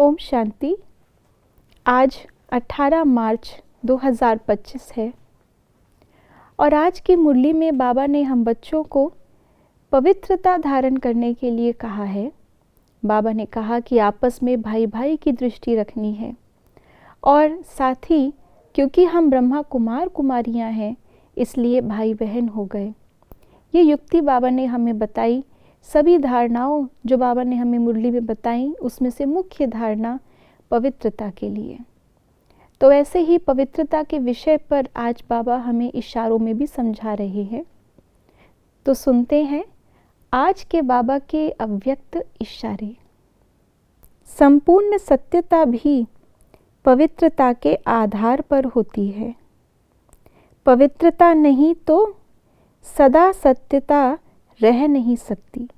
ओम शांति। आज 18 मार्च 2025 है और आज की मुरली में बाबा ने हम बच्चों को पवित्रता धारण करने के लिए कहा है। बाबा ने कहा कि आपस में भाई भाई की दृष्टि रखनी है और साथ ही क्योंकि हम ब्रह्मा कुमार कुमारियां हैं इसलिए भाई बहन हो गए। ये युक्ति बाबा ने हमें बताई। सभी धारणाओं जो बाबा ने हमें मुरली में बताई उसमें से मुख्य धारणा पवित्रता के लिए। तो ऐसे ही पवित्रता के विषय पर आज बाबा हमें इशारों में भी समझा रहे हैं। तो सुनते हैं आज के बाबा के अव्यक्त इशारे। संपूर्ण सत्यता भी पवित्रता के आधार पर होती है। पवित्रता नहीं तो सदा सत्यता रह नहीं सकती।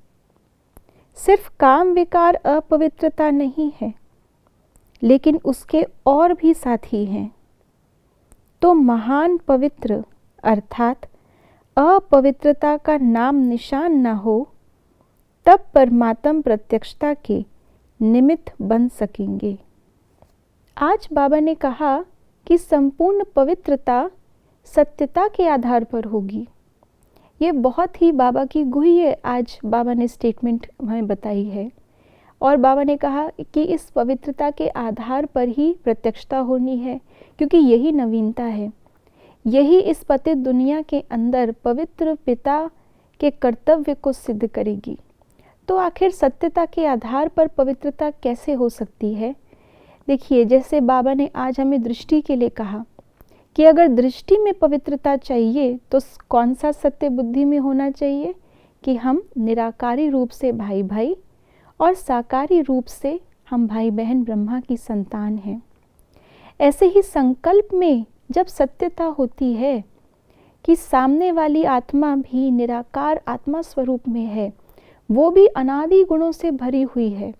सिर्फ काम विकार अपवित्रता नहीं है, लेकिन उसके और भी साथी हैं। तो महान पवित्र अर्थात अपवित्रता का नाम निशान न हो तब परमात्म प्रत्यक्षता के निमित्त बन सकेंगे। आज बाबा ने कहा कि संपूर्ण पवित्रता सत्यता के आधार पर होगी। ये बहुत ही बाबा की गुह्य आज बाबा ने स्टेटमेंट हमें बताई है और बाबा ने कहा कि इस पवित्रता के आधार पर ही प्रत्यक्षता होनी है, क्योंकि यही नवीनता है। यही इस पतित दुनिया के अंदर पवित्र पिता के कर्तव्य को सिद्ध करेगी। तो आखिर सत्यता के आधार पर पवित्रता कैसे हो सकती है? देखिए, जैसे बाबा ने आज हमें दृष्टि के लिए कहा कि अगर दृष्टि में पवित्रता चाहिए तो कौन सा सत्य बुद्धि में होना चाहिए कि हम निराकारी रूप से भाई भाई और साकारी रूप से हम भाई बहन ब्रह्मा की संतान हैं। ऐसे ही संकल्प में जब सत्यता होती है कि सामने वाली आत्मा भी निराकार आत्मा स्वरूप में है, वो भी अनादि गुणों से भरी हुई है।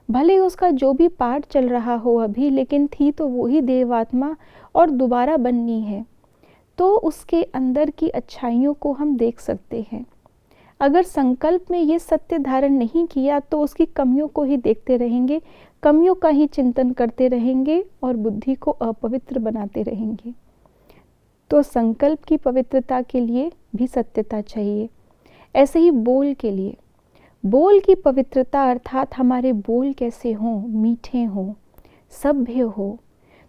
भले उसका जो भी पाठ चल रहा हो अभी, लेकिन थी तो वो ही देवात्मा और दोबारा बननी है। तो उसके अंदर की अच्छाइयों को हम देख सकते हैं। अगर संकल्प में ये सत्य धारण नहीं किया तो उसकी कमियों को ही देखते रहेंगे, कमियों का ही चिंतन करते रहेंगे और बुद्धि को अपवित्र बनाते रहेंगे। तो संकल्प की पवित्रता के लिए भी सत्यता चाहिए। ऐसे ही बोल के लिए, बोल की पवित्रता अर्थात हमारे बोल कैसे हों, मीठे हों, सभ्य हो,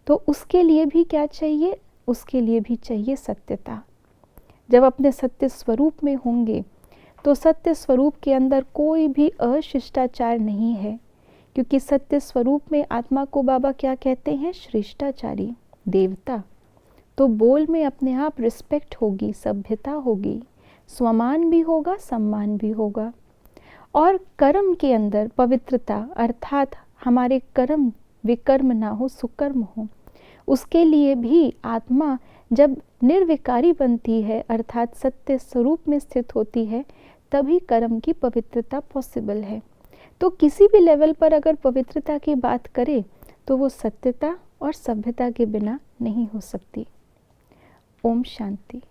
तो उसके लिए भी क्या चाहिए? उसके लिए भी चाहिए सत्यता। जब अपने सत्य स्वरूप में होंगे तो सत्य स्वरूप के अंदर कोई भी अशिष्टाचार नहीं है, क्योंकि सत्य स्वरूप में आत्मा को बाबा क्या कहते हैं? श्रेष्ठाचारी, देवता। तो बोल में अपने आप रिस्पेक्ट होगी, सभ्यता होगी, स्वमान भी होगा, सम्मान भी होगा। और कर्म के अंदर पवित्रता अर्थात हमारे कर्म विकर्म ना हो, सुकर्म हो। उसके लिए भी आत्मा जब निर्विकारी बनती है अर्थात सत्य स्वरूप में स्थित होती है, तभी कर्म की पवित्रता पॉसिबल है। तो किसी भी लेवल पर अगर पवित्रता की बात करें तो वो सत्यता और सभ्यता के बिना नहीं हो सकती। ओम शांति।